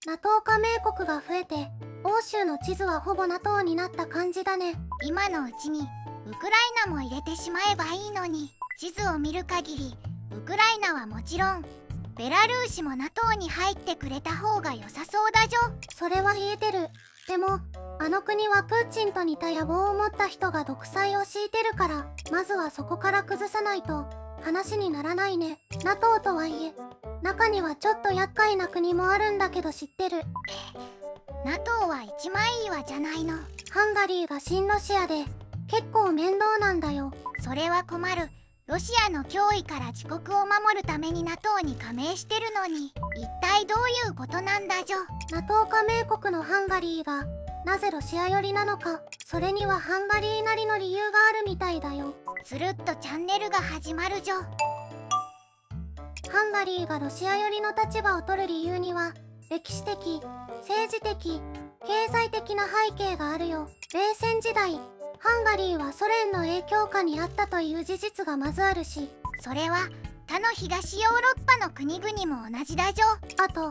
NATO 加盟国が増えて欧州の地図はほぼ NATO になった感じだね。今のうちにウクライナも入れてしまえばいいのに。地図を見る限りウクライナはもちろんベラルーシも NATO に入ってくれた方が良さそうだじょ。それは言えてる。でもあの国はプーチンと似た野望を持った人が独裁を敷いてるから、まずはそこから崩さないと話にならないね。 NATO とはいえ中にはちょっと厄介な国もあるんだけど知ってる？ NATO は一枚岩じゃないの。ハンガリーが親ロシアで結構面倒なんだよ。それは困る。ロシアの脅威から自国を守るために NATO に加盟してるのに、一体どういうことなんだじょ。 NATO 加盟国のハンガリーがなぜロシア寄りなのか、それにはハンガリーなりの理由があるみたいだよ。つるっとチャンネルが始まるじょ。ハンガリーがロシア寄りの立場を取る理由には歴史的、政治的、経済的な背景があるよ。冷戦時代ハンガリーはソ連の影響下にあったという事実がまずあるし、それは他の東ヨーロッパの国々も同じだじょ。あと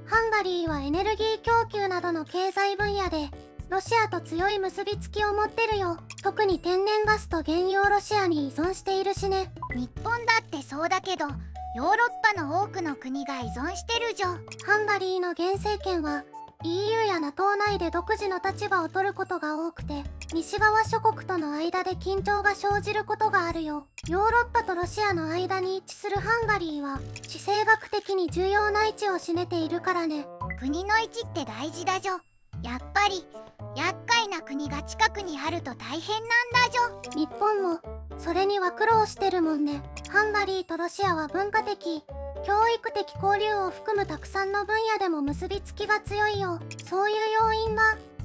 ハンガリーはエネルギー供給などの経済分野でロシアと強い結びつきを持ってるよ。特に天然ガスと原油をロシアに依存しているしね。日本だってそうだけど、ヨーロッパの多くの国が依存してるじょ。ハンガリーの現政権は EU や NATO 内で独自の立場を取ることが多くて、西側諸国との間で緊張が生じることがあるよ。ヨーロッパとロシアの間に位置するハンガリーは地政学的に重要な位置を占めているからね。国の位置って大事だじょ。やっぱり厄介な国が近くにあると大変なんだじょ。日本もそれには苦労してるもんね。ハンガリーとロシアは文化的、教育的交流を含むたくさんの分野でも結びつきが強いよ。そういう要因が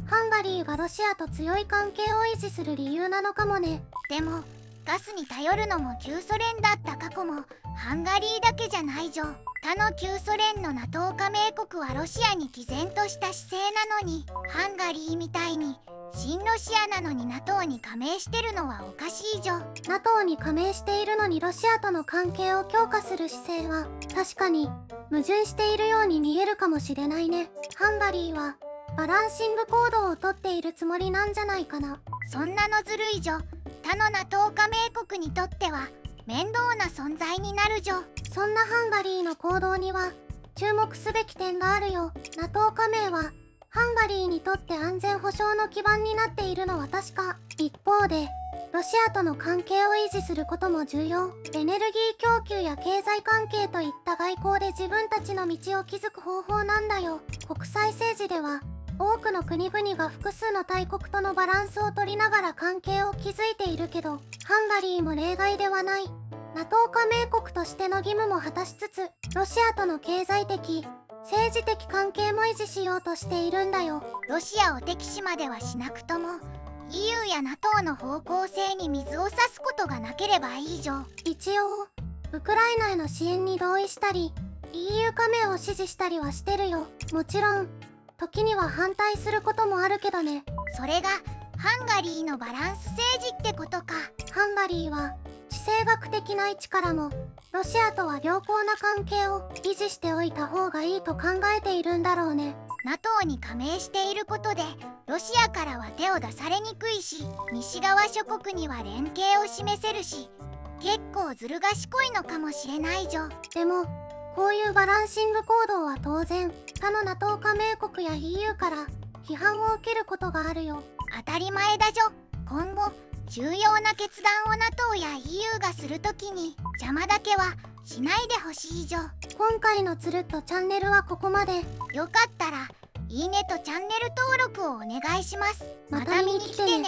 ハンガリーがロシアと強い関係を維持する理由なのかもね。でもガスに頼るのも旧ソ連だった過去もハンガリーだけじゃないじょ。他の旧ソ連の NATO 加盟国はロシアに毅然とした姿勢なのに、ハンガリーみたいに親ロシアなのに NATO に加盟してるのはおかしいじょ。 NATO に加盟しているのにロシアとの関係を強化する姿勢は確かに矛盾しているように見えるかもしれないね。ハンガリーはバランシング行動をとっているつもりなんじゃないかな。そんなのずるいじょ。他の NATO 加盟国にとっては面倒な存在になるじょ。そんなハンガリーの行動には注目すべき点があるよ。 NATO 加盟はハンガリーにとって安全保障の基盤になっているのは確か。一方でロシアとの関係を維持することも重要。エネルギー供給や経済関係といった外交で自分たちの道を築く方法なんだよ。国際政治では多くの国々が複数の大国とのバランスを取りながら関係を築いているけど、ハンガリーも例外ではない。 NATO 加盟国としての義務も果たしつつ、ロシアとの経済的、政治的関係も維持しようとしているんだよ。ロシアを敵視まではしなくとも EU や NATO の方向性に水を差すことがなければいいじょ。一応ウクライナへの支援に同意したり EU 加盟を支持したりはしてるよ。もちろん時には反対することもあるけどね。それがハンガリーのバランス政治ってことか。ハンガリーは地政学的な位置からもロシアとは良好な関係を維持しておいた方がいいと考えているんだろうね。 NATO に加盟していることでロシアからは手を出されにくいし、西側諸国には連携を示せるし、結構ずる賢いのかもしれないじょ。でもこういうバランシング行動は当然他の NATO 加盟国や EU から批判を受けることがあるよ。当たり前だじょ。今後重要な決断を NATO や EU がするときに邪魔だけはしないでほしいじょ。今回のつるっとチャンネルはここまで。よかったらいいねとチャンネル登録をお願いします。また見に来てね。